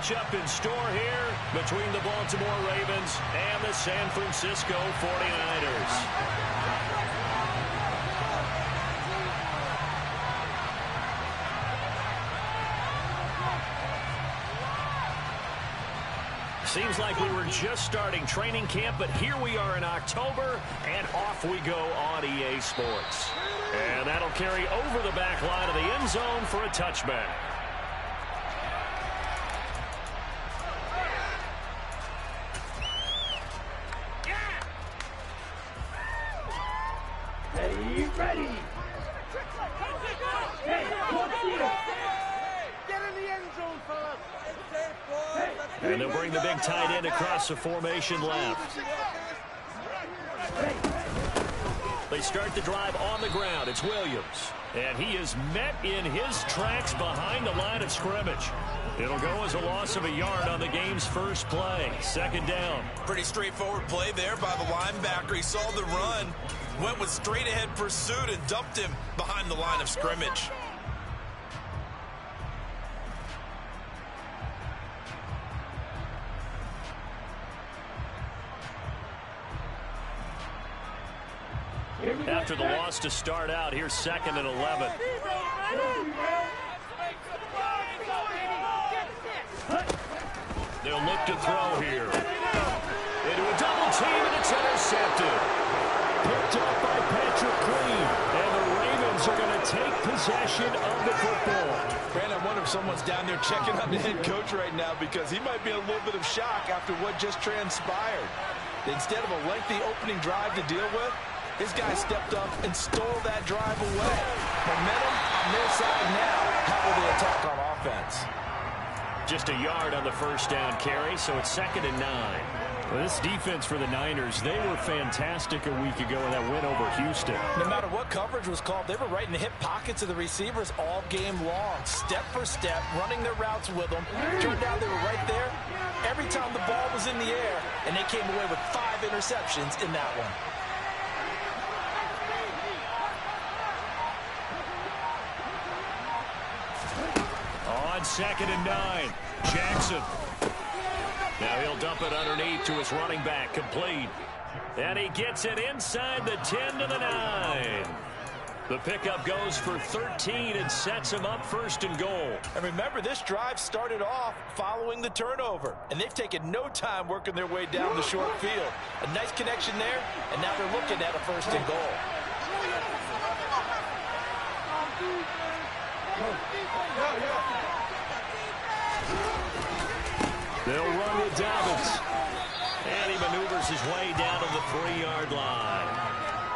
matchup in store here between the Baltimore Ravens and the San Francisco 49ers. Seems like we were just starting training camp, but here we are in October, and off we go on EA Sports. And that'll carry over the back line of the end zone for a touchback. Ready. Get in the end zone, fellas. And they'll bring the big tight end across the formation left. They start the drive on the ground. It's Williams. And he is met in his tracks behind the line of scrimmage. It'll go as a loss of a yard on the game's first play. Second down. Pretty straightforward play there by the linebacker. He saw the run, went with straight-ahead pursuit, and dumped him behind the line of scrimmage. After the loss to start out, here's 2nd and 11. They'll look to throw here. Into a double team, and it's intercepted. Picked up by Patrick Queen. And the Ravens are going to take possession of the football. Brandon, I wonder if someone's down there checking on the head coach right now, because he might be in a little bit of shock after what just transpired. Instead of a lengthy opening drive to deal with, his guy stepped up and stole that drive away. Momentum on their side now. How will they attack on offense? Just a yard on the first down carry, so it's 2nd and 9. Well, this defense for the Niners, they were fantastic a week ago in that win over Houston. No matter what coverage was called, they were right in the hip pockets of the receivers all game long. Step for step, running their routes with them. Turned out they were right there every time the ball was in the air, and they came away with 5 interceptions in that one. On 2nd and 9, Jackson. Now he'll dump it underneath to his running back, complete. And he gets it inside the 10 to the 9. The pickup goes for 13 and sets him up 1st and goal. And remember, this drive started off following the turnover, and they've taken no time working their way down the short field. A nice connection there, and now they're looking at a 1st and goal. They'll run with Dobbins. And he maneuvers his way down to the 3-yard line.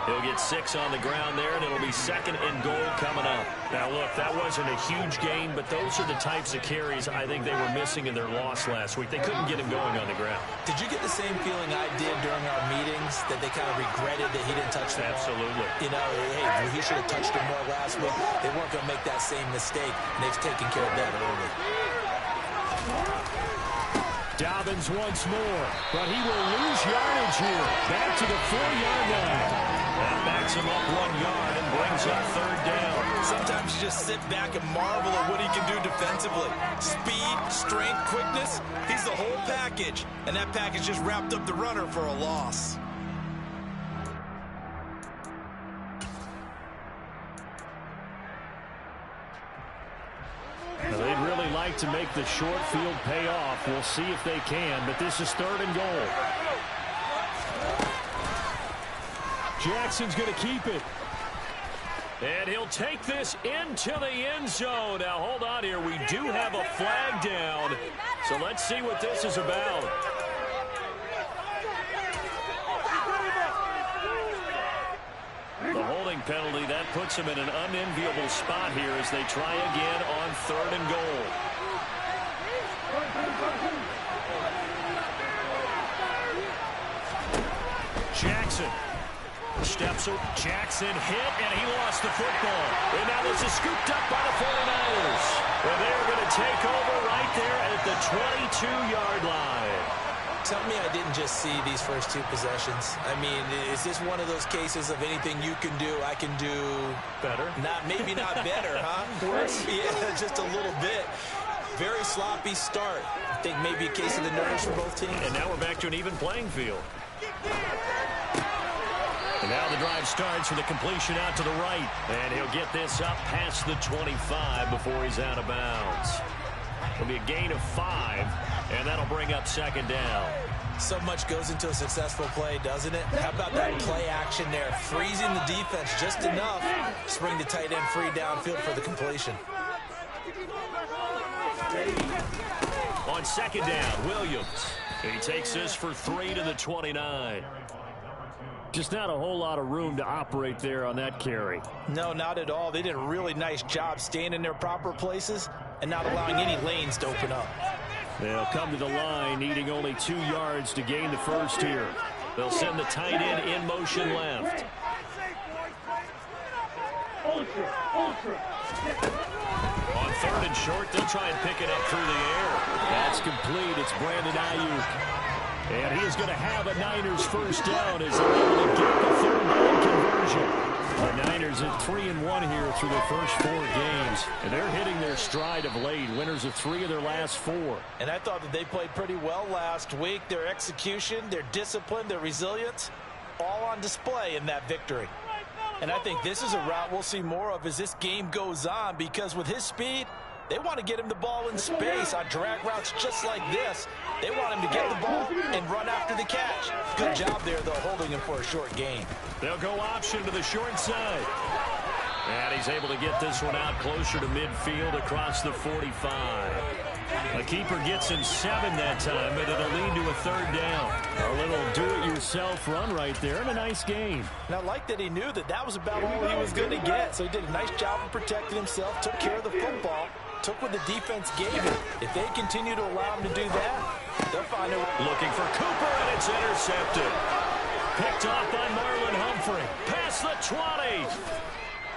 He'll get 6 on the ground there, and it'll be 2nd and goal coming up. Now, look, that wasn't a huge gain, but those are the types of carries I think they were missing in their loss last week. They couldn't get him going on the ground. Did you get the same feeling I did during our meetings, that they kind of regretted that he didn't touch the ball? Absolutely. You know, hey, he should have touched him more last week. They weren't going to make that same mistake, and they've taken care of that early. Dobbins once more, but he will lose yardage here. Back to the 4-yard line. That backs him up 1 yard and brings up 3rd down. Sometimes you just sit back and marvel at what he can do defensively. Speed, strength, quickness, he's the whole package. And that package just wrapped up the runner for a loss. Now, they'd really like to make the short field pay off. We'll see if they can, but this is 3rd and goal. Jackson's going to keep it. And he'll take this into the end zone. Now, hold on here. We do have a flag down. So let's see what this is about. The holding penalty, that puts him in an unenviable spot here as they try again on 3rd and goal. Jackson steps up. Jackson hit, and he lost the football. And now this is scooped up by the 49ers. And they're going to take over right there at the 22-yard line. Tell me I didn't just see these first 2 possessions. I mean, is this one of those cases of anything you can do, I can do better? Maybe not better, huh? Worse? Yeah, just a little bit. Very sloppy start. I think maybe a case of the nerves for both teams. And now we're back to an even playing field. And now the drive starts with a completion out to the right. And he'll get this up past the 25 before he's out of bounds. It'll be a gain of 5, and that'll bring up second down. So much goes into a successful play, doesn't it? How about that play action there? Freezing the defense just enough to bring the tight end free downfield for the completion. On second down, Williams. He takes this for 3 to the 29. Just not a whole lot of room to operate there on that carry. No, not at all. They did a really nice job staying in their proper places and not allowing any lanes to open up. They'll come to the line, needing only 2 yards to gain the first here. They'll send the tight end in motion left. On third and short, they'll try and pick it up through the air. That's complete. It's Brandon Ayuk. And he is going to have a Niners first down as they're able to get the third down conversion. The Niners at 3-1 here through their first 4 games. And they're hitting their stride of late. Winners of 3 of their last 4. And I thought that they played pretty well last week. Their execution, their discipline, their resilience, all on display in that victory. And I think this is a route we'll see more of as this game goes on, because with his speed, they want to get him the ball in space on drag routes just like this. They want him to get the ball and run after the catch. Good job there, though, holding him for a short gain. They'll go option to the short side. And he's able to get this one out closer to midfield across the 45. A keeper gets him 7 that time, but it'll lead to a third down. A little do-it-yourself run right there, and a nice gain. And I like that he knew that that was about all he was going to get. So he did a nice job of protecting himself, took care of the football, took what the defense gave him. If they continue to allow him to do that, they'll find a way. Looking for Cooper, and it's intercepted. Picked off by Marlon Humphrey. Past the 20.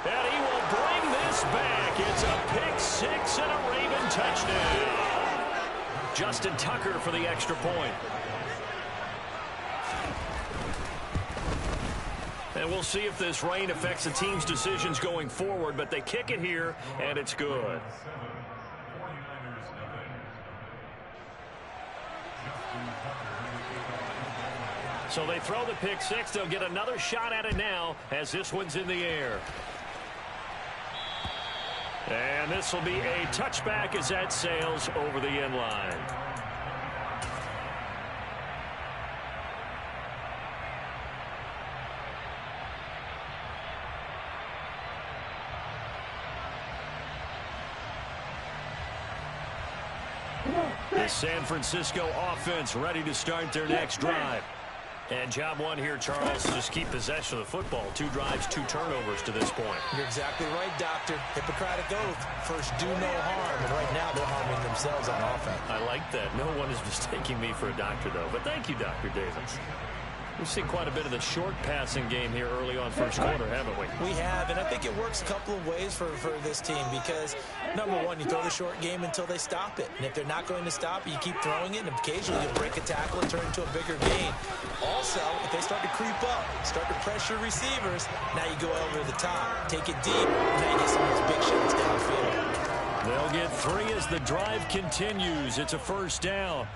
And he will bring this back. It's a pick 6 and a Raven touchdown. Justin Tucker for the extra point. And we'll see if this rain affects the team's decisions going forward, but they kick it here, and it's good. So they throw the pick 6. They'll get another shot at it now as this one's in the air. And this will be a touchback as that sails over the end line. The San Francisco offense ready to start their next drive. And job one here, Charles, just keep possession of the football. 2 drives, 2 turnovers to this point. You're exactly right, Doctor. Hippocratic oath. First, do no harm. And right now, they're harming themselves on offense. I like that. No one is mistaking me for a doctor, though. But thank you, Dr. Davis. We've seen quite a bit of the short passing game here early on first quarter, haven't we? We have, and I think it works a couple of ways for this team because, number one, you throw the short game until they stop it. And if they're not going to stop it, you keep throwing it, and occasionally you'll break a tackle and turn into a bigger gain. Also, if they start to creep up, start to pressure receivers, now you go over the top, take it deep, and now you get some of those big shots downfield. They'll get 3 as the drive continues. It's a first down.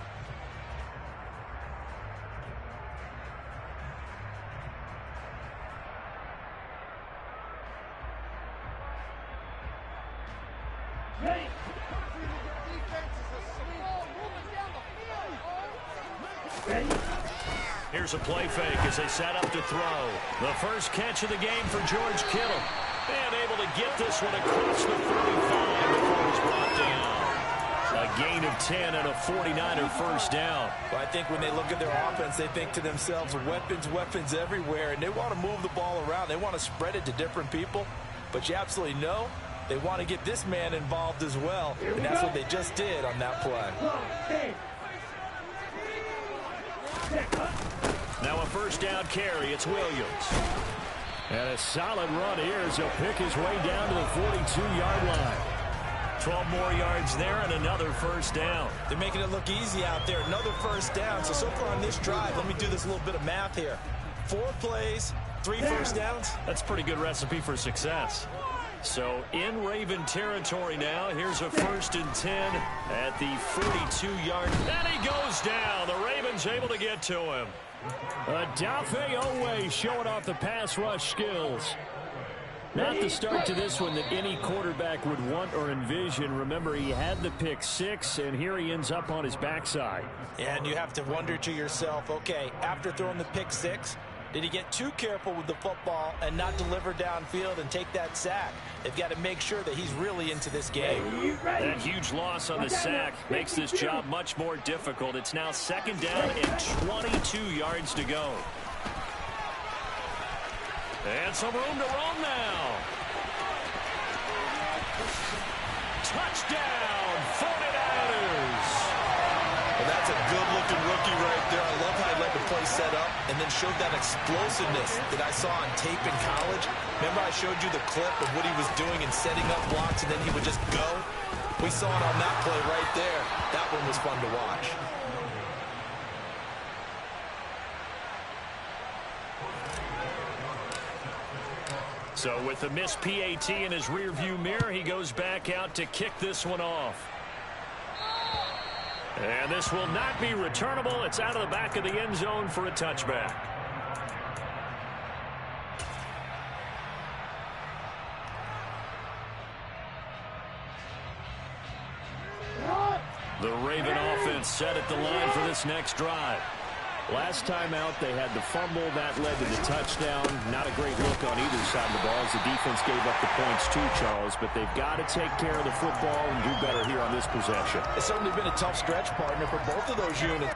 Here's a play fake as they set up to throw. The first catch of the game for George Kittle. And able to get this one across the 35 before he's brought down. A gain of 10 and a 49er first down. Well, I think when they look at their offense, they think to themselves, weapons everywhere, and they want to move the ball around. They want to spread it to different people. But you absolutely know they want to get this man involved as well, and that's what they just did on that play. Now a first down carry. It's Williams. And a solid run here as he'll pick his way down to the 42-yard line. 12 more yards there and another first down. They're making it look easy out there. Another first down. So far on this drive, let me do this little bit of math here. 4 plays, 3 first downs. That's a pretty good recipe for success. So in Raven territory now. Here's a 1st and 10 at the 42-yard. And he goes down. The Ravens able to get to him. Odafe Oweh showing off the pass rush skills. Not the start to this one that any quarterback would want or envision. Remember, he had the pick 6, and here he ends up on his backside. And you have to wonder to yourself, okay, after throwing the pick 6, did he get too careful with the football and not deliver downfield and take that sack? They've got to make sure that he's really into this game. That huge loss on the sack makes this job much more difficult. It's now 2nd down and 22 yards to go. And some room to roam now. Touchdown, 49ers. Well, that's a good-looking rookie right there. I love how he let the play set up and then showed that explosiveness that I saw on tape in college. Remember I showed you the clip of what he was doing and setting up blocks, and then he would just go? We saw it on that play right there. That one was fun to watch. So with the missed PAT in his rearview mirror, he goes back out to kick this one off. And this will not be returnable. It's out of the back of the end zone for a touchback. The Raven offense set at the line for this next drive. Last time out, they had the fumble. That led to the touchdown. Not a great look on either side of the ball as the defense gave up the points too, Charles. But they've got to take care of the football and do better here on this possession. It's certainly been a tough stretch, partner, for both of those units.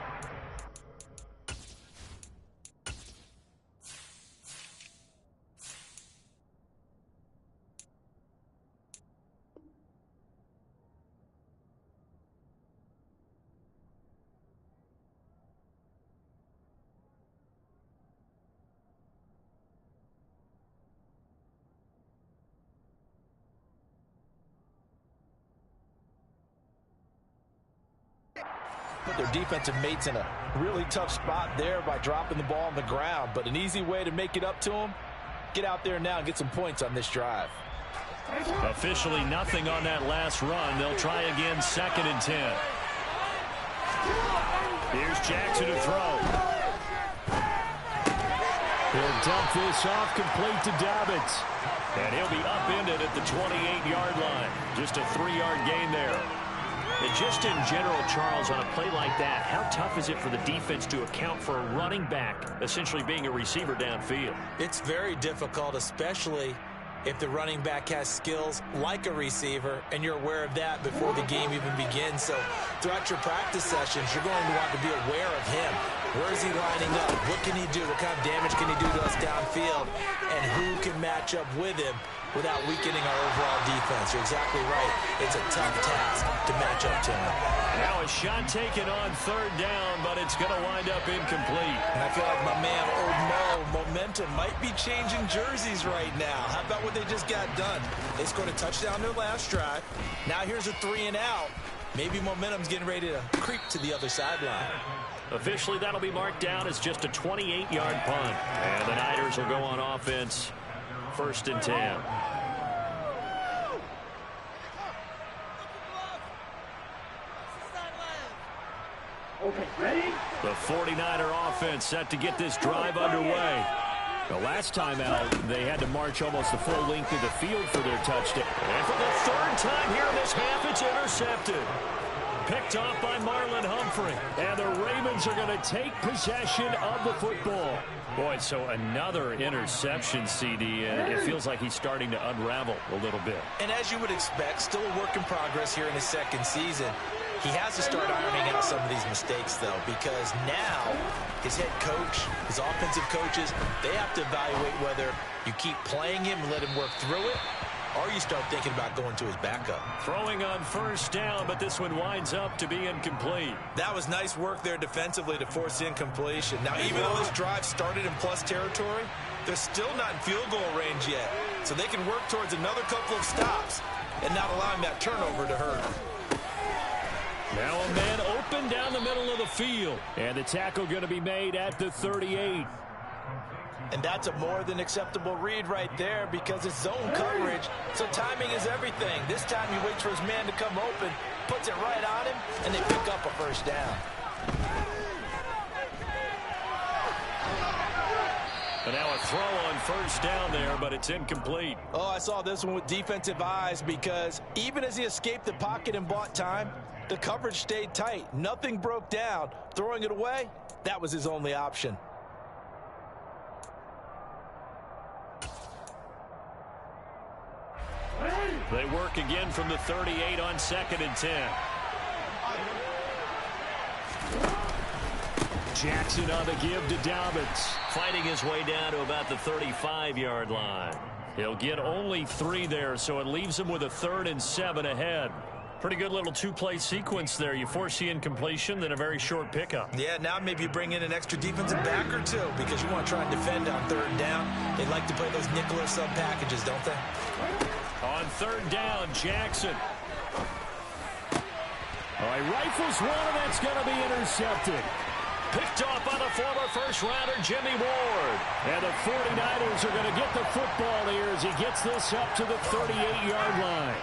Put their defensive mates in a really tough spot there by dropping the ball on the ground. But an easy way to make it up to them, get out there now and get some points on this drive. Officially nothing on that last run. They'll try again 2nd and 10. Here's Jackson to throw. He'll dump this off complete to Dobbins. And he'll be upended at the 28-yard line. Just a 3-yard gain there. And just in general, Charles, on a play like that, how tough is it for the defense to account for a running back essentially being a receiver downfield? It's very difficult, especially if the running back has skills like a receiver, and you're aware of that before the game even begins. So throughout your practice sessions, you're going to want to be aware of him. Where is he lining up? What can he do? What kind of damage can he do to us downfield? And who can match up with him without weakening our overall defense? You're exactly right. It's a tough task to match up to him. Now a shot taken on 3rd down, but it's going to wind up incomplete. And I feel like my man, Old Mo, momentum might be changing jerseys right now. How about what they just got done? They scored a touchdown their last drive. Now here's a 3 and out. Maybe momentum's getting ready to creep to the other sideline. Officially, that'll be marked down as just a 28-yard punt. And the Niners will go on offense. 1st and 10. Okay, ready? The 49er offense set to get this drive underway. The last time out, they had to march almost the full length of the field for their touchdown. And for the 3rd time here in this half, it's intercepted. Picked off by Marlon Humphrey. And the Ravens are going to take possession of the football. Boy, so another interception, CD, and it feels like he's starting to unravel a little bit. And as you would expect, still a work in progress here in his 2nd season. He has to start ironing out some of these mistakes, though, because now his head coach, his offensive coaches, they have to evaluate whether you keep playing him and let him work through it, or you start thinking about going to his backup. Throwing on 1st down, but this one winds up to be incomplete. That was nice work there defensively to force incompletion. Now, even though this drive started in plus territory, they're still not in field goal range yet. So they can work towards another couple of stops and not allowing that turnover to hurt them. Now a man open down the middle of the field. And the tackle going to be made at the 38. And that's a more than acceptable read right there because it's zone coverage, so timing is everything. This time he waits for his man to come open, puts it right on him, and they pick up a first down. And now a throw on first down there, but it's incomplete. Oh, I saw this one with defensive eyes because even as he escaped the pocket and bought time, the coverage stayed tight. Nothing broke down. Throwing it away, that was his only option. They work again from the 38 on 2nd and 10. Jackson on the give to Dobbins. Fighting his way down to about the 35-yard line. He'll get only 3 there, so it leaves him with a 3rd and 7 ahead. Pretty good little two-play sequence there. You force the incompletion, then a very short pickup. Yeah, now maybe you bring in an extra defensive back or two because you want to try and defend on 3rd down. They like to play those nickel or sub packages, don't they? On 3rd down, Jackson. All right, rifles one, and that's going to be intercepted. Picked off by the former first-rounder, Jimmy Ward. And the 49ers are going to get the football here as he gets this up to the 38-yard line.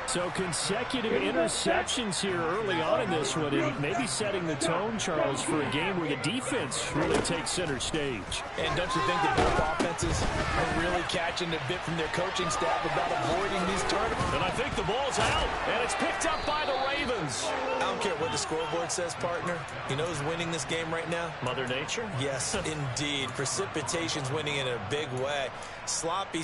So consecutive interceptions here early on in this one, and maybe setting the tone, Charles, for a game where the defense really takes center stage. And don't you think that both offenses are really catching a bit from their coaching staff about avoiding these turnovers? And I think the ball's out, and it's picked up by the Ravens. I don't care what the scoreboard says, partner. You know who's winning this game right now? Mother Nature? Yes, indeed. Precipitation's winning in a big way. Sloppy,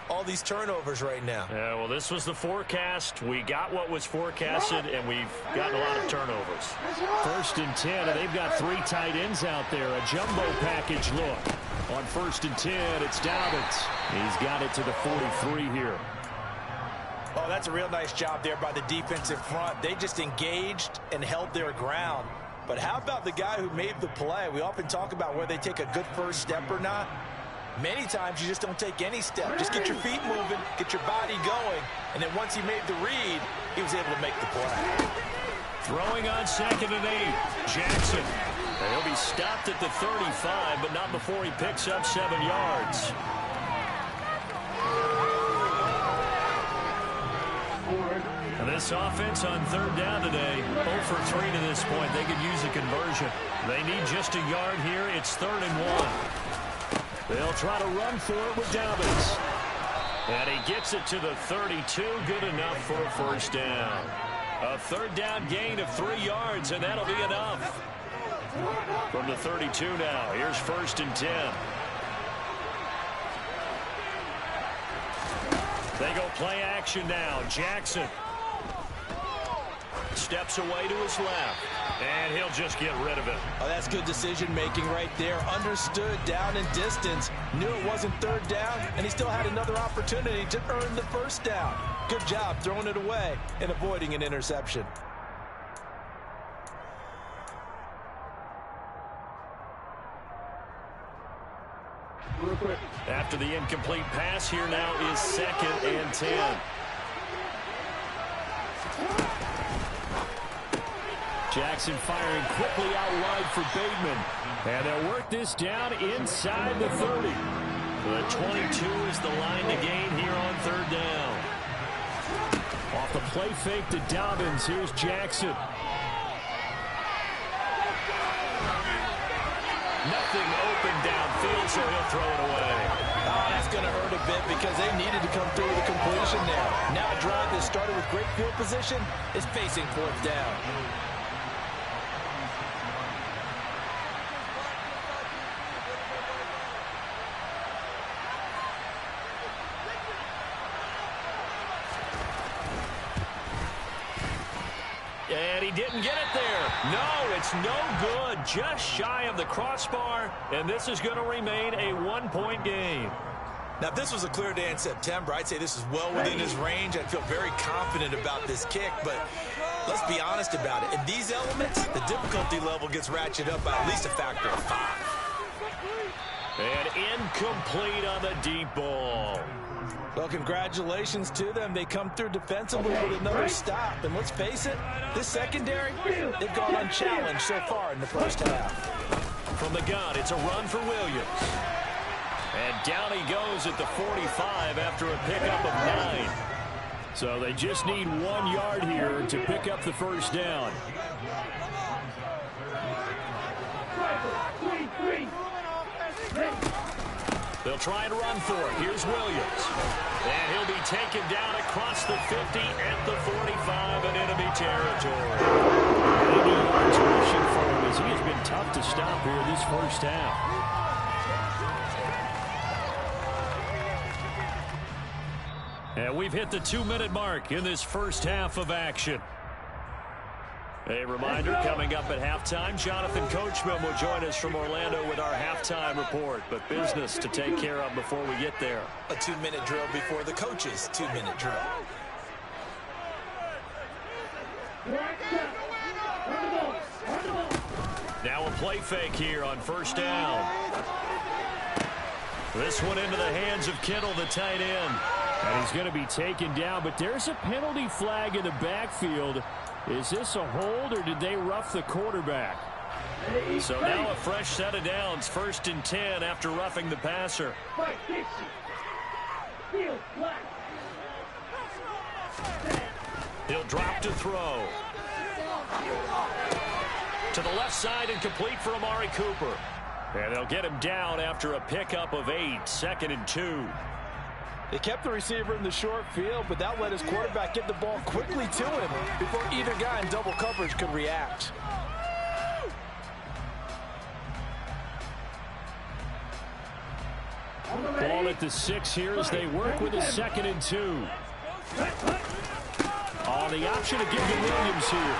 all these turnovers right now. Yeah, well, this was the forecast. We got what was forecasted, and we've gotten a lot of turnovers. 1st and 10, and they've got 3 tight ends out there. A jumbo package look. On 1st and 10, it's Dobbins. He's got it to the 43 here. Oh, that's a real nice job there by the defensive front. They just engaged and held their ground. But how about the guy who made the play? We often talk about whether they take a good first step or not. Many times you just don't take any step. Just get your feet moving, get your body going, and then once he made the read, he was able to make the play. Throwing on 2nd and 8, Jackson. And he'll be stopped at the 35, but not before he picks up 7 yards. And this offense on 3rd down today, 0 for 3 to this point. They could use a conversion. They need just a yard here. It's 3rd and 1. They'll try to run for it with Dobbins. And he gets it to the 32. Good enough for a first down. A 3rd down gain of 3 yards, and that'll be enough. From the 32 now, here's 1st and 10. They go play action now. Jackson steps away to his left. And he'll just get rid of it. Oh, that's good decision-making right there. Understood down and distance. Knew it wasn't 3rd down, and he still had another opportunity to earn the first down. Good job throwing it away and avoiding an interception. After the incomplete pass, here now is 2nd and 10. Jackson firing quickly out wide for Bateman. And they'll work this down inside the 30. The 22 is the line to gain here on 3rd down. Off the play fake to Dobbins. Here's Jackson. Nothing open downfield, so he'll throw it away. Oh, that's going to hurt a bit because they needed to come through with a completion there. Now a drive that started with great field position is facing 4th down. And he didn't get it there. No, it's no good. Just shy of the crossbar, and this is going to remain a 1-point game. Now, if this was a clear day in September, I'd say this is well within his range. I'd feel very confident about this kick, but let's be honest about it. In these elements, the difficulty level gets ratcheted up by at least a factor of 5. And incomplete on the deep ball. Well, congratulations to them. They come through defensively with another stop. And let's face it, this secondary, they've gone unchallenged so far in the first half. From the gun, it's a run for Williams. And down he goes at the 45 after a pickup of 9. So they just need 1 yard here to pick up the first down. They'll try and run for it. Here's Williams. And he'll be taken down across the 50 at the 45 in enemy territory. 80 yards rushing for him as he has been tough to stop here this first half. And we've hit the 2-minute mark in this first half of action. A reminder, coming up at halftime, Jonathan Coachman will join us from Orlando with our halftime report. But business to take care of before we get there. A 2-minute drill before the coach's 2-minute drill. Now a play fake here on first down. This one into the hands of Kittle, the tight end. And he's going to be taken down, but there's a penalty flag in the backfield. Is this a hold, or did they rough the quarterback? So now a fresh set of downs, 1st and 10 after roughing the passer. He'll drop to throw. To the left side and complete for Amari Cooper. And they'll get him down after a pickup of 8, 2nd and 2. They kept the receiver in the short field, but that let his quarterback get the ball quickly to him before either guy in double coverage could react. Ball at the 6 here as they work with a 2nd and 2. On the option to give to Williams here.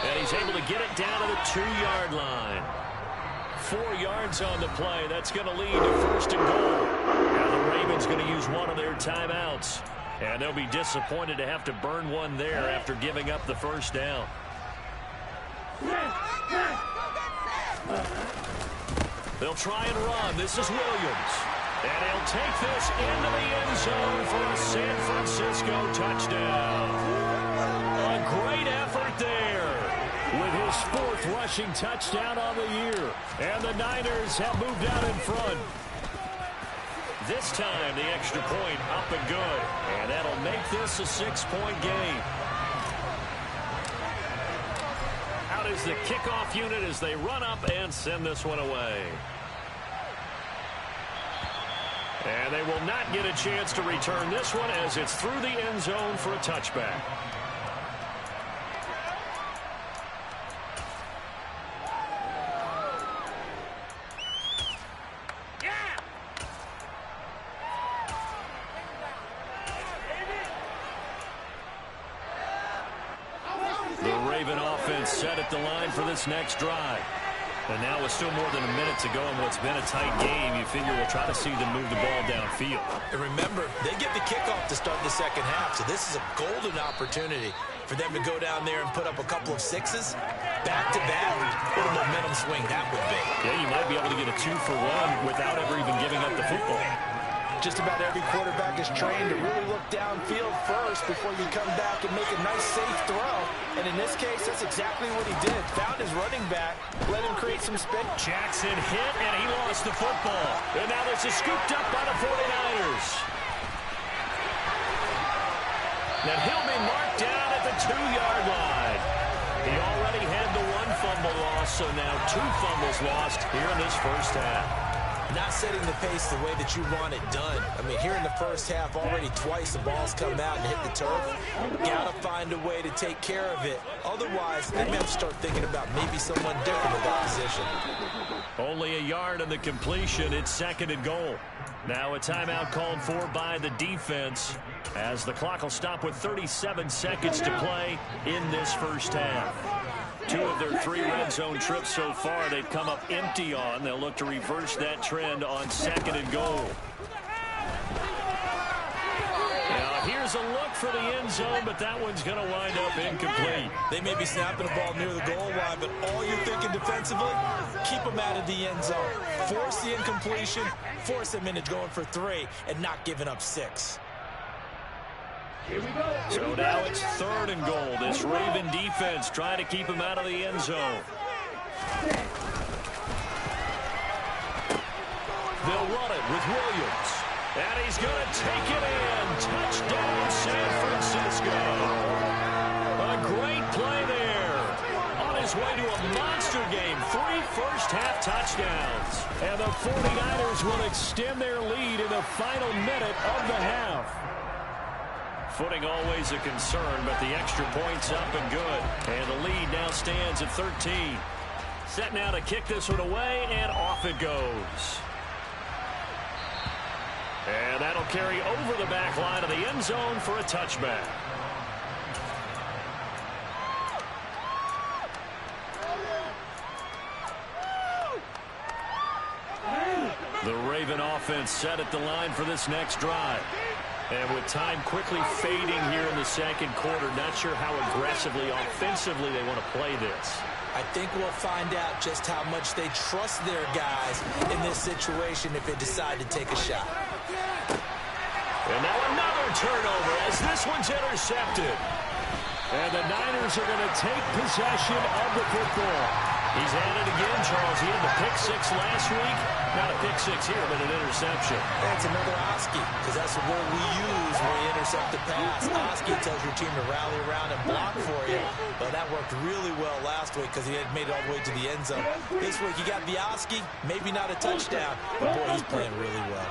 And he's able to get it down to the 2-yard line. 4 yards on the play. That's going to lead to 1st and goal. Now the Ravens going to use one of their timeouts. And they'll be disappointed to have to burn one there after giving up the first down. They'll try and run. This is Williams. And he'll take this into the end zone for a San Francisco touchdown. A great effort there with his 4th rushing touchdown on the year. And the Niners have moved out in front. This time the extra point up and good. And that'll make this a 6-point game. Out is the kickoff unit as they run up and send this one away. And they will not get a chance to return this one as it's through the end zone for a touchback. The Raven offense set at the line for this next drive. And now with still more than a minute to go in what's been a tight game, you figure we'll try to see them move the ball downfield. And remember, they get the kickoff to start the second half, so this is a golden opportunity for them to go down there and put up a couple of 6s. Back-to-back, what a momentum swing that would be. Yeah, you might be able to get a 2-for-1 without ever even giving up the football. Just about every quarterback is trained to really look downfield first before you come back and make a nice, safe throw. And in this case, that's exactly what he did. Found his running back, let him create some space. Jackson hit, and he lost the football. And now this is scooped up by the 49ers. Then he'll be marked down at the 2-yard line. He already had the 1 fumble loss, so now 2 fumbles lost here in this first half. Not setting the pace the way that you want it done. I mean, here in the first half, already twice the ball's come out and hit the turf. Got to find a way to take care of it. Otherwise, they may have to start thinking about maybe someone different in that position. Only a yard on the completion. It's 2nd and goal. Now a timeout called for by the defense as the clock will stop with 37 seconds to play in this first half. 2 of their 3 red zone trips so far they've come up empty on. They'll look to reverse that trend on 2nd and goal. Now here's a look for the end zone, but that one's going to wind up incomplete. They may be snapping the ball near the goal line, but all you're thinking defensively, keep them out of the end zone. Force the incompletion, force them into going for 3, and not giving up 6. So now it's 3rd and goal. This Raven defense trying to keep him out of the end zone. They'll run it with Williams. And he's going to take it in. Touchdown, San Francisco. A great play there. On his way to a monster game. 3 first-half touchdowns. And the 49ers will extend their lead in the final minute of the half. Footing always a concern, but the extra point's up and good. And the lead now stands at 13. Set now to kick this one away, and off it goes. And that'll carry over the back line of the end zone for a touchback. The Raven offense set at the line for this next drive. And with time quickly fading here in the second quarter, not sure how aggressively, offensively they want to play this. I think we'll find out just how much they trust their guys in this situation if they decide to take a shot. And now another turnover as this one's intercepted. And the Niners are going to take possession of the football. He's had it again, Charles. He had the pick six last week. Not a pick six here, but an interception. That's another Oski, because that's the word we use when we intercept the pass. Oski tells your team to rally around and block for you. But that worked really well last week because he had made it all the way to the end zone. This week you got the Oski, maybe not a touchdown, but boy, he's playing really well.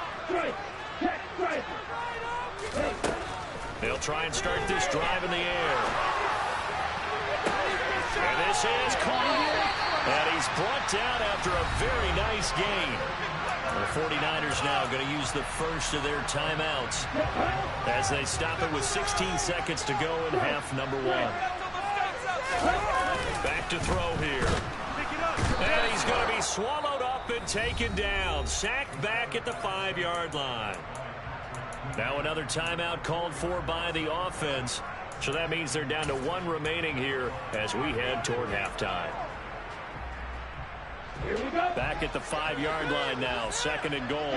They'll try and start this drive in the air. And this is caught. And he's brought down after a very nice gain. The 49ers now going to use the first of their timeouts as they stop it with 16 seconds to go in half number 1. Back to throw here. And he's going to be swallowed up and taken down. Sacked back at the 5-yard line. Now another timeout called for by the offense. So that means they're down to 1 remaining here as we head toward halftime. Back at the 5-yard line now, 2nd and goal.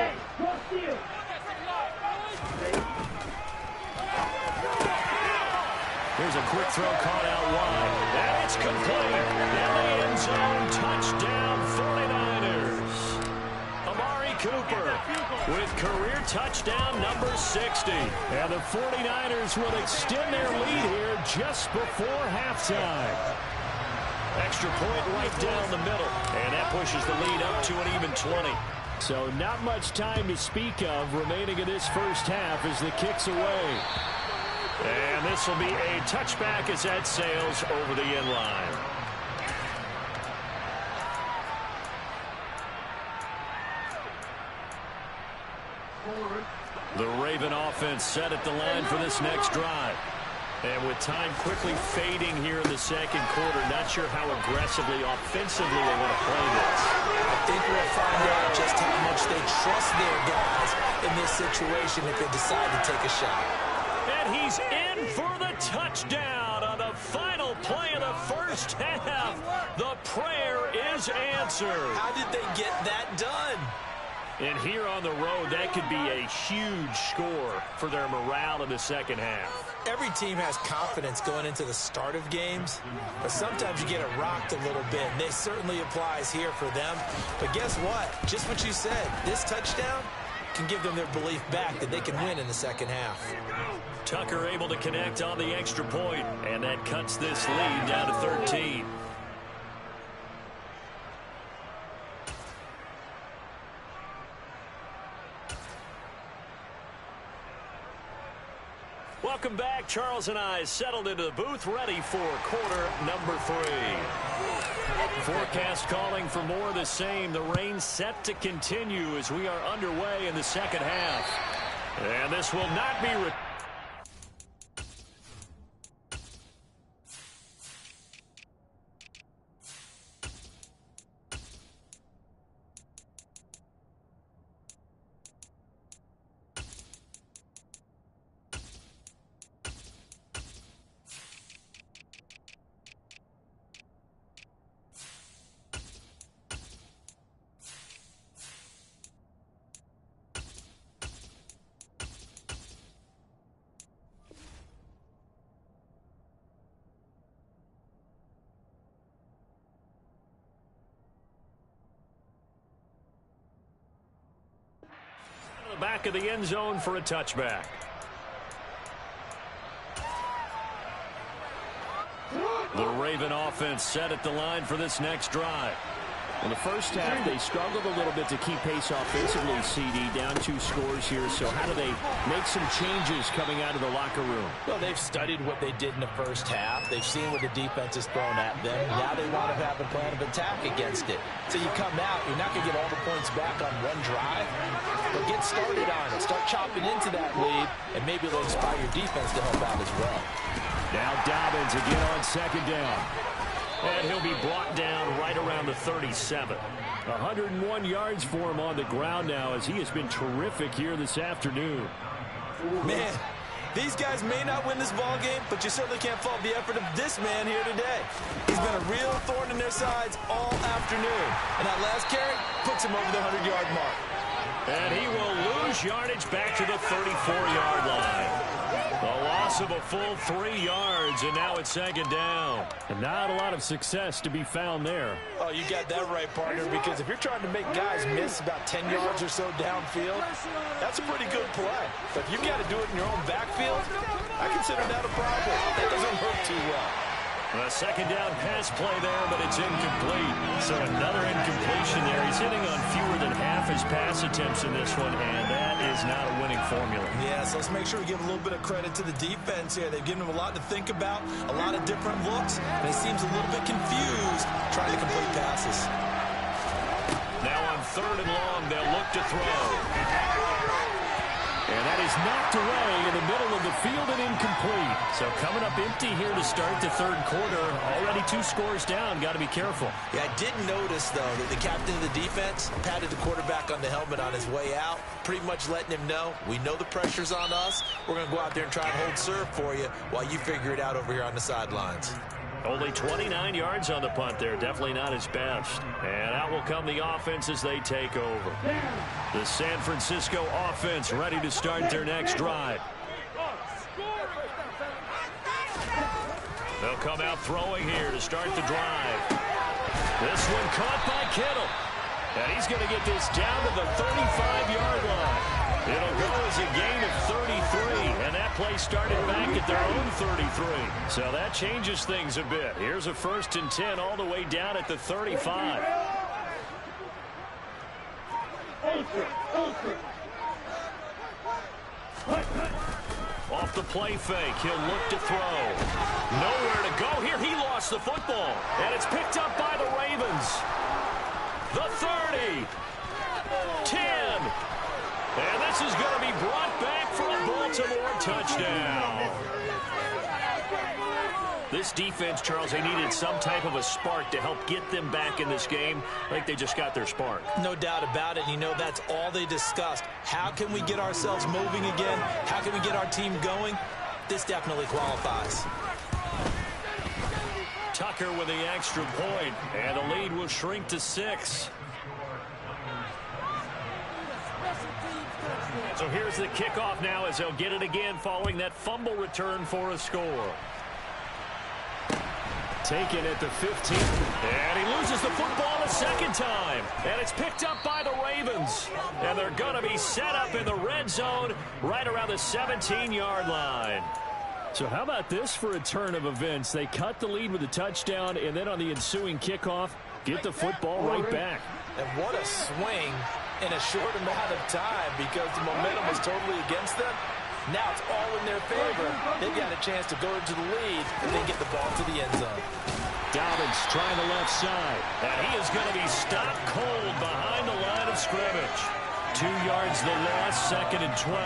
Here's a quick throw caught out wide. And it's complete. In the end zone, touchdown 49ers. Amari Cooper with career touchdown number 60. And the 49ers will extend their lead here just before halftime. Extra point right down the middle. And that pushes the lead up to an even 20. So not much time to speak of remaining in this first half as the kick's away. And this will be a touchback as that sails over the end line. The Raven offense set at the line for this next drive. And with time quickly fading here in the second quarter, not sure how aggressively, offensively they want to play this. I think we'll find out just how much they trust their guys in this situation if they decide to take a shot. And he's in for the touchdown on the final play of the first half. The prayer is answered. How did they get that done? And here on the road, that could be a huge score for their morale in the second half. Every team has confidence going into the start of games, but sometimes you get it rocked a little bit, and this certainly applies here for them. But guess what? Just what you said, this touchdown can give them their belief back that they can win in the second half. Tucker able to connect on the extra point, and that cuts this lead down to 13. Welcome back. Charles and I settled into the booth, ready for quarter number 3. Forecast calling for more of the same. The rain set to continue as we are underway in the second half. And this will not be back of the end zone for a touchback. The Raven offense set at the line for this next drive. In the first half, they struggled a little bit to keep pace offensively, CD, down 2 scores here. So how do they make some changes coming out of the locker room? Well, they've studied what they did in the first half. They've seen what the defense has thrown at them. Now they want to have a plan of attack against it. So you come out, you're not going to get all the points back on one drive, but get started on it. Start chopping into that lead, and maybe it'll inspire your defense to help out as well. Now Dobbins again on second down. And he'll be brought down right around the 37. 101 yards for him on the ground now as he has been terrific here this afternoon. Man, these guys may not win this ball game, but you certainly can't fault the effort of this man here today. He's been a real thorn in their sides all afternoon. And that last carry puts him over the 100-yard mark. And he will lose yardage back to the 34-yard line. A loss of a full 3 yards, and now it's second down. And not a lot of success to be found there. Oh, you got that right, partner, because if you're trying to make guys miss about 10 yards or so downfield, that's a pretty good play. But if you've got to do it in your own backfield, I consider that a problem. That doesn't hurt too well. A second down pass play there, but it's incomplete. So another incompletion there. He's hitting on fewer than half his pass attempts in this one, and that is not a winning formula. Yeah, so let's make sure we give a little bit of credit to the defense here. They've given him a lot to think about, a lot of different looks, and he seems a little bit confused trying to complete passes. Now on third and long, they'll look to throw. And that is knocked away in the middle of the field and incomplete. So coming up empty here to start the third quarter. Already 2 scores down. Got to be careful. Yeah, I did notice, though, that the captain of the defense patted the quarterback on the helmet on his way out, pretty much letting him know, we know the pressure's on us. We're going to go out there and try and hold serve for you while you figure it out over here on the sidelines. Only 29 yards on the punt there. Definitely not his best. And out will come the offense as they take over. The San Francisco offense ready to start their next drive. They'll come out throwing here to start the drive. This one caught by Kittle. And he's going to get this down to the 35-yard line. It'll go as a gain of 33, and that play started back at their own 33. So that changes things a bit. Here's a 1st and 10 all the way down at the 35. Off the play fake, he'll look to throw. Nowhere to go here. He lost the football, and it's picked up by the Ravens. The 30, 10. And this is going to be brought back for a Baltimore touchdown. This defense, Charles, they needed some type of a spark to help get them back in this game. I think they just got their spark. No doubt about it. You know, that's all they discussed. How can we get ourselves moving again? How can we get our team going? This definitely qualifies. Tucker with the extra point, and the lead will shrink to 6. So here's the kickoff now as they'll get it again following that fumble return for a score. Taken at the 15. And he loses the football a second time. And it's picked up by the Ravens. And they're going to be set up in the red zone right around the 17-yard line. So how about this for a turn of events? They cut the lead with a touchdown, and then on the ensuing kickoff, get the football right back. And what a swing in a short amount of time, because the momentum was totally against them. Now it's all in their favor. They've got a chance to go into the lead and then get the ball to the end zone. Dobbins trying the left side. And he is going to be stopped cold behind the line of scrimmage. 2 yards the loss, 2nd and 12.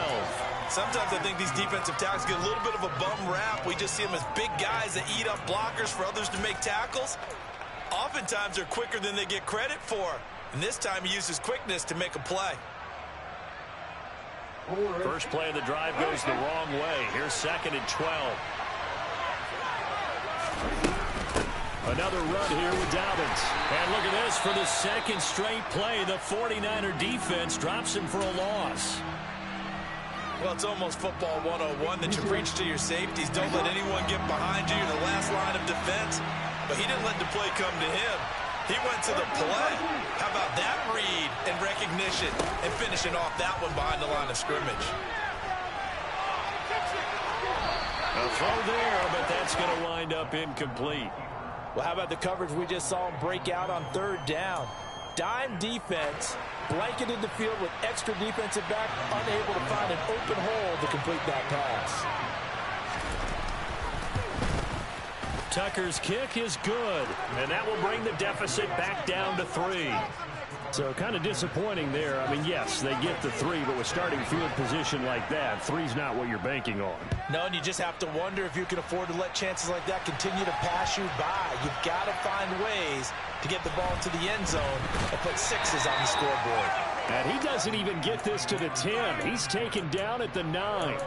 Sometimes I think these defensive tackles get a little bit of a bum rap. We just see them as big guys that eat up blockers for others to make tackles. Oftentimes they're quicker than they get credit for. And this time he uses quickness to make a play. First play of the drive goes the wrong way. Here's 2nd and 12. Another run here with Dobbins. And look at this for the 2nd straight play. The 49er defense drops him for a loss. Well, it's almost football 101 that you preach to your safeties. Don't let anyone get behind you. You're the last line of defense. But he didn't let the play come to him. He went to the play. How about that read and recognition and finishing off that one behind the line of scrimmage? A throw there, but that's going to wind up incomplete. Well, how about the coverage we just saw him break out on third down? Dime defense, blanketed the field with extra defensive back, unable to find an open hole to complete that pass. Tucker's kick is good, and that will bring the deficit back down to 3. So kind of disappointing there. I mean, yes, they get the 3, but with starting field position like that, 3's not what you're banking on. No, and you just have to wonder if you can afford to let chances like that continue to pass you by. You've got to find ways to get the ball into the end zone and put 6s on the scoreboard. And he doesn't even get this to the 10. He's taken down at the 9.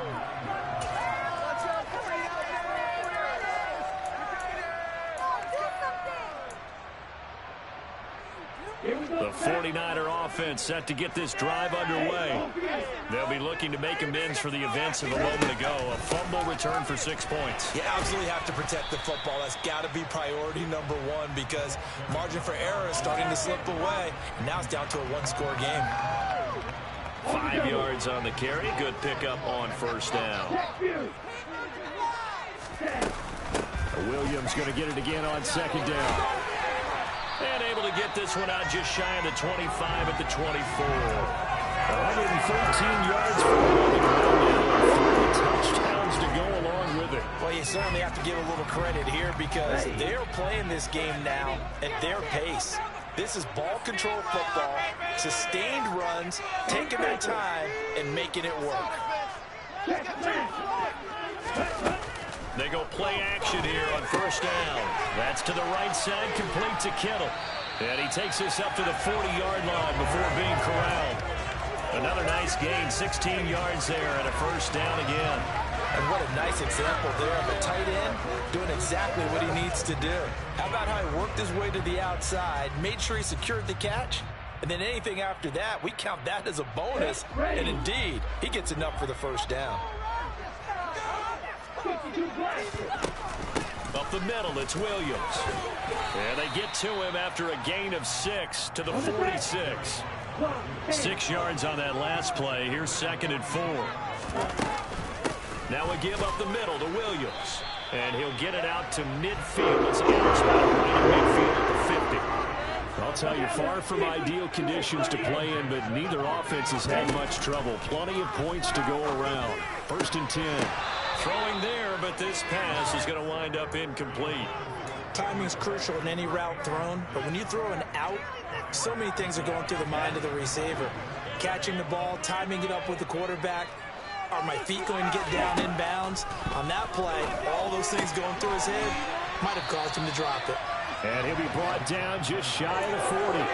The 49er offense set to get this drive underway. They'll be looking to make amends for the events of a moment ago. A fumble return for 6 points. You absolutely have to protect the football. That's got to be priority number 1 because margin for error is starting to slip away. And now it's down to a 1-score game. 5 yards on the carry. Good pickup on first down. Williams going to get it again on second down. And able to get this one out just shy of the 25 at the 24. 113 yards for him on the ground now. 3 touchdowns to go along with it. Well, you certainly have to give a little credit here because they're playing this game now at their pace. This is ball control football, sustained runs, taking their time, and making it work. They go play action here on first down. That's to the right side, complete to Kittle. And he takes this up to the 40-yard line before being corralled. Another nice gain, 16 yards there and a first down again. And what a nice example there of a tight end doing exactly what he needs to do. How about how he worked his way to the outside, made sure he secured the catch, and then anything after that, we count that as a bonus. And indeed, he gets enough for the first down. Up the middle, it's Williams. And they get to him after a gain of 6 to the 46. 6 yards on that last play. Here's 2nd and 4. Now a give up the middle to Williams. And he'll get it out to midfield. It's out spot right at midfield at the 50. I'll tell you, far from ideal conditions to play in, but neither offense has had much trouble. Plenty of points to go around. 1st and 10. Throwing there, but this pass is going to wind up incomplete. Timing's crucial in any route thrown, but when you throw an out, so many things are going through the mind of the receiver. Catching the ball, timing it up with the quarterback. Are my feet going to get down inbounds? On that play, all those things going through his head might have caused him to drop it. And he'll be brought down just shy of the 40.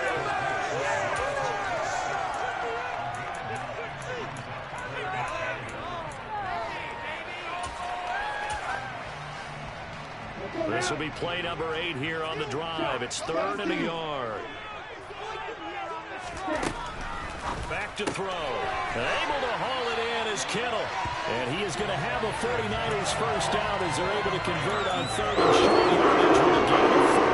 This will be play number 8 here on the drive. It's 3rd and a yard. Back to throw. Able to haul it in is Kittle. And he is going to have a 49ers first down as they're able to convert on 3rd and short yardage with a gain of 4.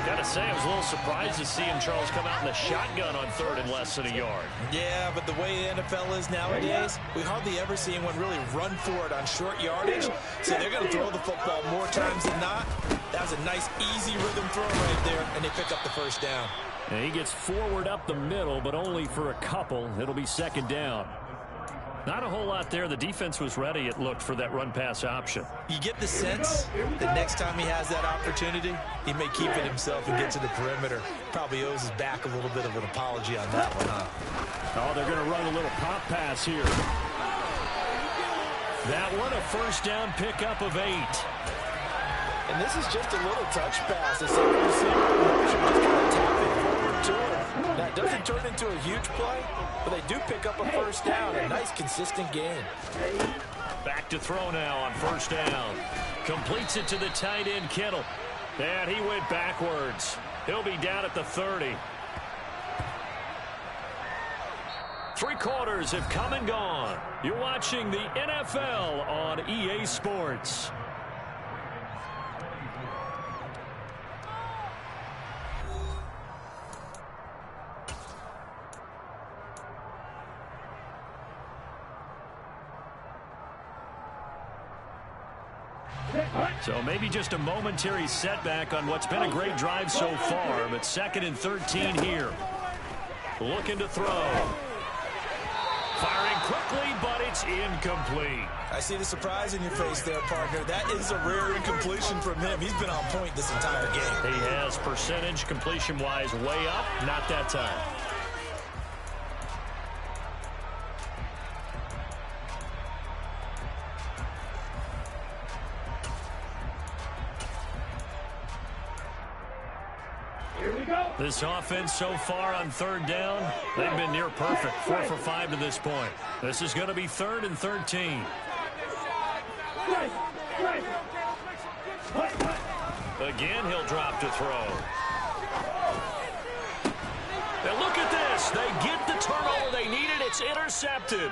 Got to say, I was a little surprised to see him, Charles, come out in the shotgun on 3rd and less than a yard. Yeah, but the way the NFL is nowadays, we hardly ever see anyone really run for it on short yardage. So they're going to throw the football more times than not. That was a nice, easy rhythm throw right there, and they pick up the first down. And he gets forward up the middle, but only for a couple. It'll be 2nd down. Not a whole lot there. The defense was ready, it looked, for that run-pass option. You get the sense that next time he has that opportunity, he may keep it himself and get to the perimeter. Probably owes his back a little bit of an apology on that one, huh? Oh, they're going to run a little pop pass here. That one, a first down pickup of 8. And this is just a little touch pass. The second receiver should just kind of tap it forward to him. That doesn't turn into a huge play, but they do pick up a first down. A nice, consistent gain. Back to throw now on first down. Completes it to the tight end, Kittle. And he went backwards. He'll be down at the 30. 3 quarters have come and gone. You're watching the NFL on EA Sports. So maybe just a momentary setback on what's been a great drive so far, but 2nd and 13 here. Looking to throw. Firing quickly, but it's incomplete. I see the surprise in your face there, partner. That is a rare incompletion from him. He's been on point this entire game. He has percentage completion-wise way up, not that time. This offense so far on 3rd down, they've been near perfect. 4 for 5 to this point. This is going to be 3rd and 13. Again, he'll drop to throw. And look at this. They get the turnover they needed. It's intercepted.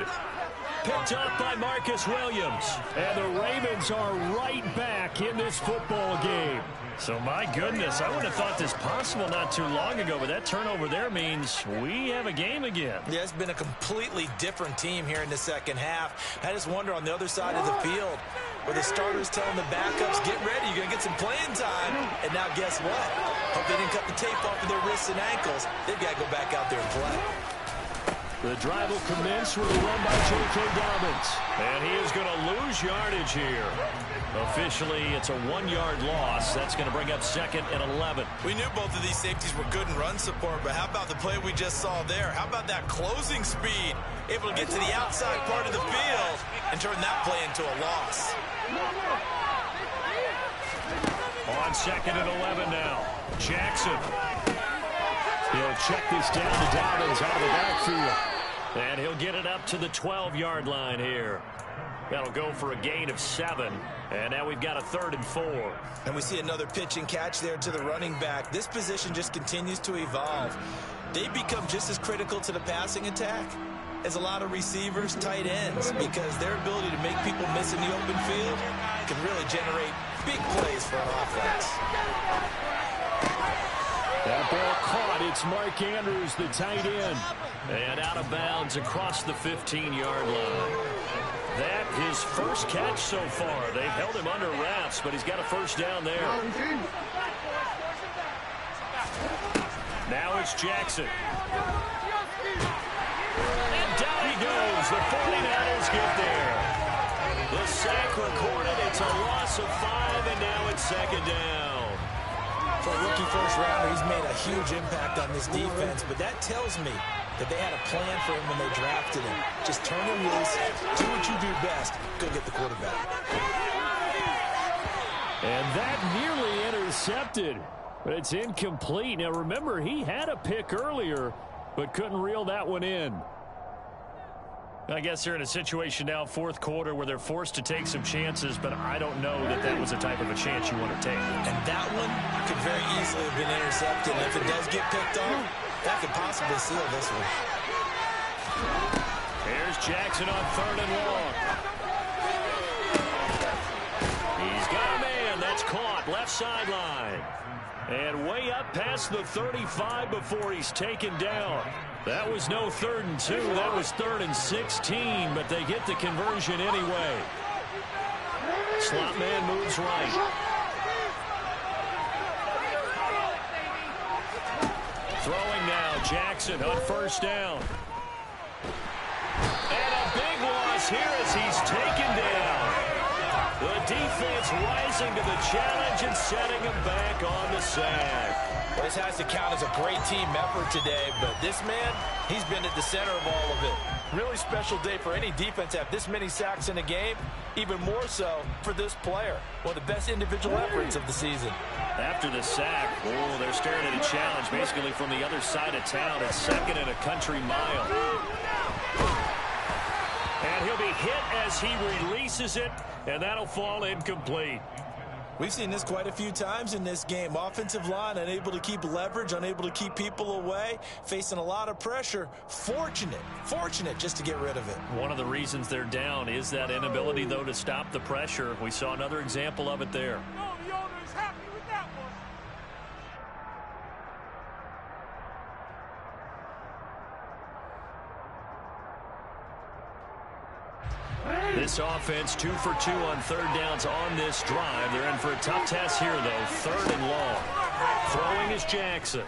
Picked up by Marcus Williams. And the Ravens are right back in this football game. So, my goodness, I would have thought this possible not too long ago, but that turnover there means we have a game again. Yeah, it's been a completely different team here in the second half. I just wonder on the other side of the field, where the starters telling the backups, get ready, you're going to get some playing time. And now guess what? Hope they didn't cut the tape off of their wrists and ankles. They've got to go back out there and play. The drive will commence with a run by J.K. Dobbins. And he is going to lose yardage here. Officially, it's a 1-yard loss. That's going to bring up 2nd and 11. We knew both of these safeties were good in run support, but how about the play we just saw there? How about that closing speed? Able to get to the outside part of the field and turn that play into a loss. On 2nd and 11 now. Jackson. He'll check this down to Dobbins out of the backfield. And he'll get it up to the 12-yard line here. That'll go for a gain of 7. And now we've got a 3rd and 4. And we see another pitch and catch there to the running back. This position just continues to evolve. They become just as critical to the passing attack as a lot of receivers, tight ends, because their ability to make people miss in the open field can really generate big plays for an offense. That ball caught. It's Mark Andrews, the tight end. And out of bounds across the 15-yard line. That his first catch so far. They've held him under wraps, but he's got a first down there. Now it's Jackson. And down he goes. The 49ers get there. The sack recorded. It's a loss of 5, and now it's 2nd down. For a rookie first-rounder, he's made a huge impact on this defense, but that tells me that they had a plan for him when they drafted him. Just turn him loose, do what you do best, go get the quarterback. And that nearly intercepted, but it's incomplete. Now, remember, he had a pick earlier, but couldn't reel that one in. I guess they're in a situation now, 4th quarter, where they're forced to take some chances, but I don't know that that was the type of a chance you want to take. And that one could very easily have been intercepted. And if it does get picked off, that could possibly seal this one. Here's Jackson on 3rd and long. He's got a man. That's caught. Left sideline. And way up past the 35 before he's taken down. That was no 3rd and 2. That was 3rd and 16, but they get the conversion anyway. Slot man moves right. Throwing now, Jackson on 1st down. And a big loss here as he's taken down. The defense rising to the challenge and setting him back on the sack. Well, this has to count as a great team effort today, but this man, he's been at the center of all of it. Really special day for any defense to have this many sacks in a game, even more so for this player. One of the best individual efforts of the season. After the sack, oh, they're staring at a challenge basically from the other side of town. It's 2nd and a country mile. And he'll be hit as he releases it, and that'll fall incomplete. We've seen this quite a few times in this game. Offensive line unable to keep leverage, unable to keep people away, facing a lot of pressure. Fortunate just to get rid of it. One of the reasons they're down is that inability, though, to stop the pressure. We saw another example of it there. The owner is happy with that one. This offense 2 for 2 on third downs on this drive. They're in for a tough test here, though. Third and long. Throwing is Jackson.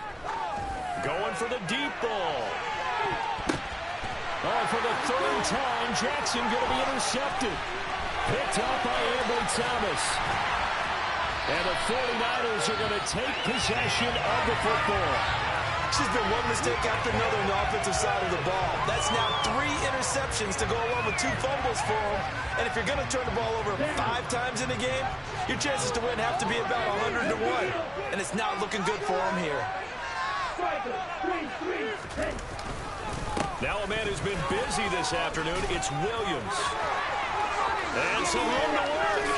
Going for the deep ball. Oh, for the third time, Jackson going to be intercepted. Picked up by Ambry Thomas. And the 49ers are going to take possession of the football. It's just been one mistake after another on the offensive side of the ball. That's now 3 interceptions to go along with 2 fumbles for him. And if you're going to turn the ball over 5 times in a game, your chances to win have to be about 100 to 1. And it's not looking good for him here. Now a man who's been busy this afternoon, it's Williams. And some room to work.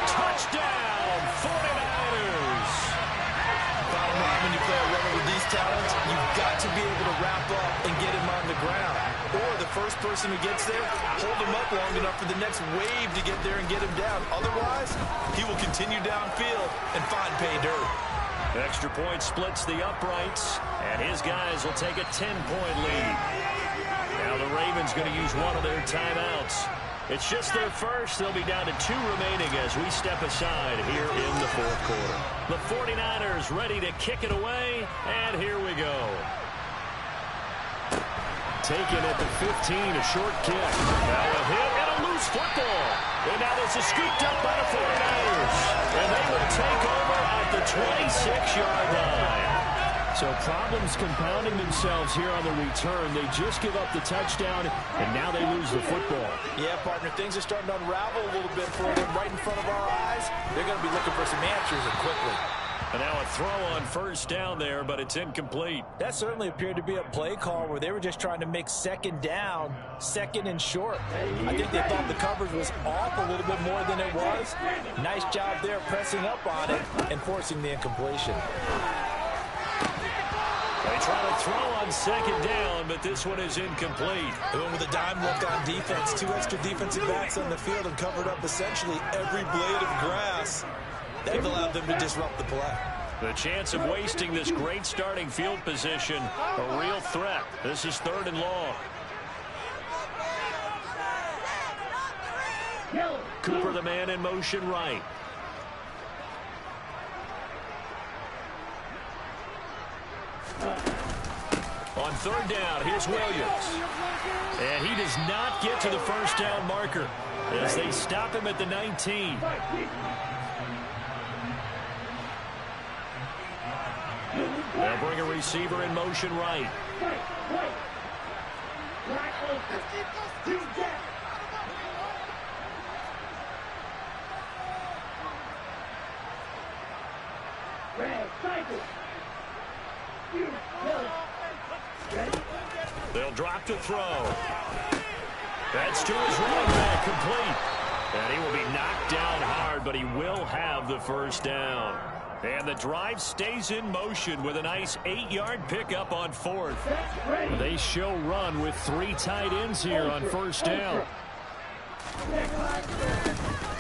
Touchdown, 49ers. Bottom line, when you play a runner with these talents, you've got to be able to wrap up and get him on the ground. Or the first person who gets there, hold him up long enough for the next wave to get there and get him down. Otherwise, he will continue downfield and find pay dirt. Extra point splits the uprights, and his guys will take a 10-point lead. Now the Ravens going to use one of their timeouts. It's just their first. They'll be down to 2 remaining as we step aside here in the fourth quarter. The 49ers ready to kick it away, and here we go. Taken at the 15, a short kick. Now a hit and a loose football. And now this is scooped up by the 49ers. And they will take over at the 26-yard line. So problems compounding themselves here on the return. They just give up the touchdown, and now they lose the football. Yeah, partner, things are starting to unravel a little bit for them right in front of our eyes. They're going to be looking for some answers and quickly. And now a throw on first down there, but it's incomplete. That certainly appeared to be a play call where they were just trying to make second down, second and short. I think they thought the coverage was off a little bit more than it was. Nice job there pressing up on it and forcing the incompletion. They try to throw on second down, but this one is incomplete. They went with a dime look on defense. 2 extra defensive backs on the field and covered up essentially every blade of grass. That allowed them to disrupt the play. The chance of wasting this great starting field position, a real threat. This is third and long. Cooper, the man in motion right. On third down, here's Williams. And he does not get to the first down marker as they stop him at the 19. They'll bring a receiver in motion right. They'll drop to throw. That's to his running back, complete. And he will be knocked down hard, but he will have the first down. And the drive stays in motion with a nice 8-yard pickup on fourth. They show run with 3 tight ends here on first down.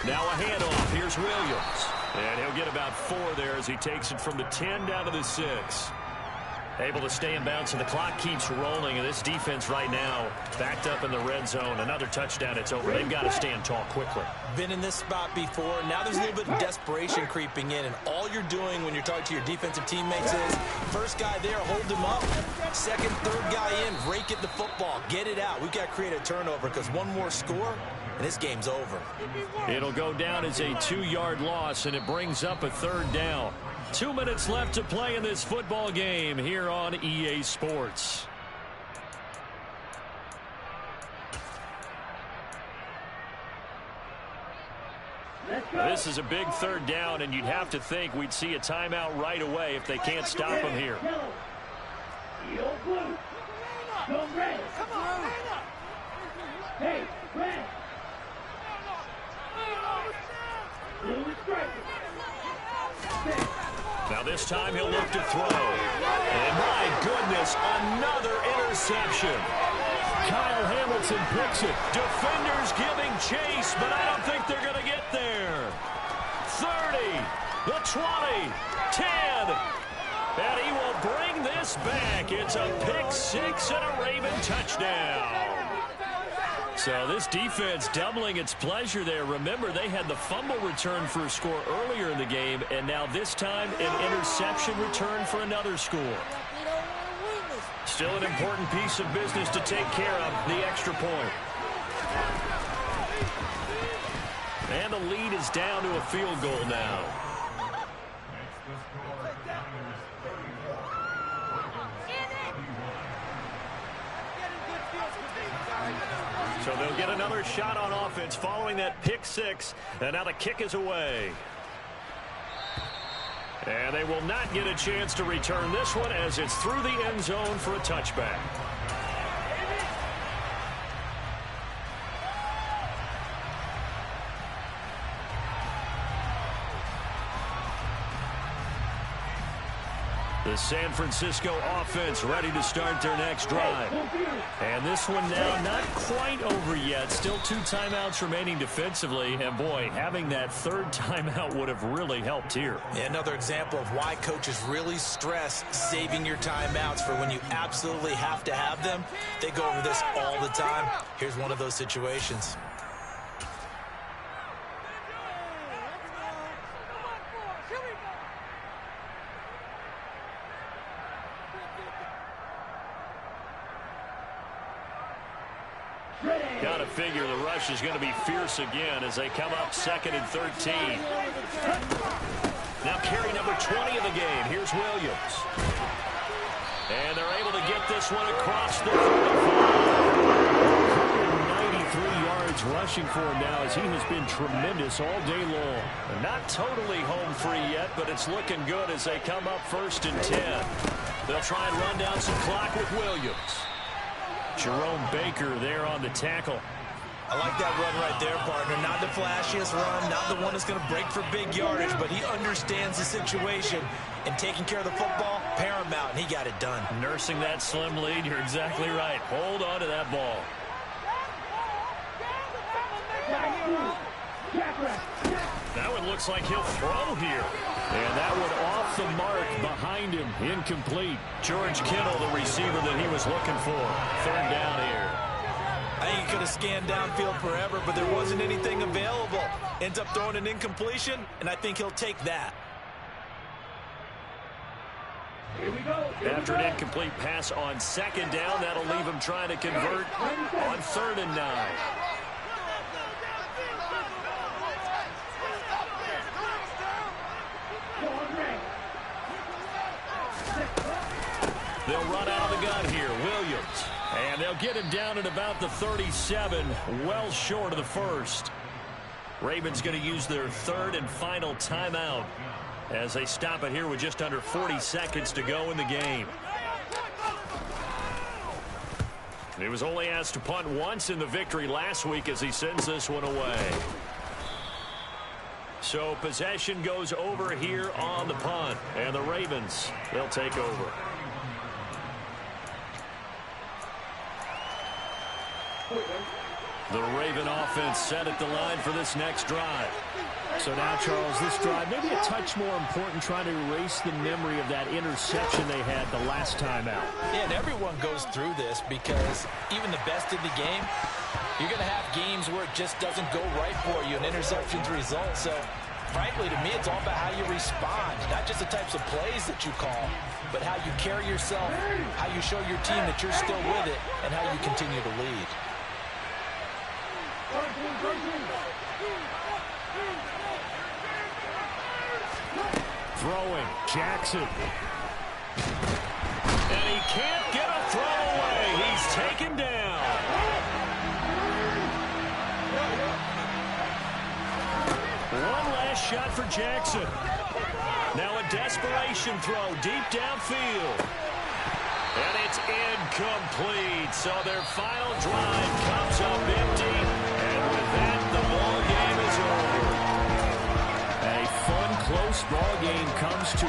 Now a handoff. Here's Williams. And he'll get about 4 there as he takes it from the 10 down to the 6. Able to stay in bounds, and the clock keeps rolling. And this defense right now backed up in the red zone. Another touchdown, it's over. They've got to stand tall quickly. Been in this spot before. Now there's a little bit of desperation creeping in. And all you're doing when you're talking to your defensive teammates is, first guy there, hold him up. Second, third guy in, rake at the football. Get it out. We've got to create a turnover because one more score, and this game's over. It'll go down as a 2-yard loss, and it brings up a third down. 2 minutes left to play in this football game here on EA Sports. This is a big third down, and you'd have to think we'd see a timeout right away if they can't stop him here. Now this time he'll look to throw. And my goodness, another interception. Kyle Hamilton picks it. Defenders giving chase, but I don't think they're going to get there. 30, the 20, 10. And he will bring this back. It's a pick 6 and a Raven touchdown. So this defense doubling its pleasure there. Remember, they had the fumble return for a score earlier in the game, and now this time an interception return for another score. Still an important piece of business to take care of, the extra point. And the lead is down to a field goal now. So they'll get another shot on offense following that pick six. And now the kick is away. And they will not get a chance to return this one as it's through the end zone for a touchback. The San Francisco offense ready to start their next drive. And this one now not quite over yet. Still 2 timeouts remaining defensively. And, boy, having that third timeout would have really helped here. Yeah, another example of why coaches really stress saving your timeouts for when you absolutely have to have them. They go over this all the time. Here's one of those situations. Got to figure the rush is going to be fierce again as they come up 2nd and 13. Now carry number 20 of the game. Here's Williams. And they're able to get this one across the 193 yards rushing for him now as he has been tremendous all day long. They're not totally home free yet, but it's looking good as they come up 1st and 10. They'll try and run down some clock with Williams. Jerome Baker there on the tackle. I like that run right there, partner. Not the flashiest run, not the one that's going to break for big yardage, but he understands the situation, and taking care of the football, paramount, and he got it done. Nursing that slim lead, you're exactly right. Hold on to that ball. That one looks like he'll throw here. And that one off the mark behind him. Incomplete. George Kittle, the receiver that he was looking for. 3rd down here. I think he could have scanned downfield forever, but there wasn't anything available. Ends up throwing an incompletion, and I think he'll take that. After an incomplete pass on 2nd down, that'll leave him trying to convert on 3rd and 9. They'll run out of the gun here. Williams. And they'll get him down at about the 37, well short of the 1st. Ravens going to use their 3rd and final timeout as they stop it here with just under 40 seconds to go in the game. He was only asked to punt once in the victory last week as he sends this one away. So possession goes over here on the punt. And the Ravens, they'll take over. The Raven offense set at the line for this next drive. So now, Charles, this drive maybe a touch more important, trying to erase the memory of that interception they had the last time out. Yeah, and everyone goes through this because even the best in the game, you're going to have games where it just doesn't go right for you, and interceptions result. So, frankly, to me, it's all about how you respond, not just the types of plays that you call, but how you carry yourself, how you show your team that you're still with it, and how you continue to lead. Throwing, Jackson. And he can't get a throw away. He's taken down. One last shot for Jackson. Now a desperation throw deep downfield. And it's incomplete. So their final drive comes up empty. And with that, the ball game is over. A fun, close ball game comes to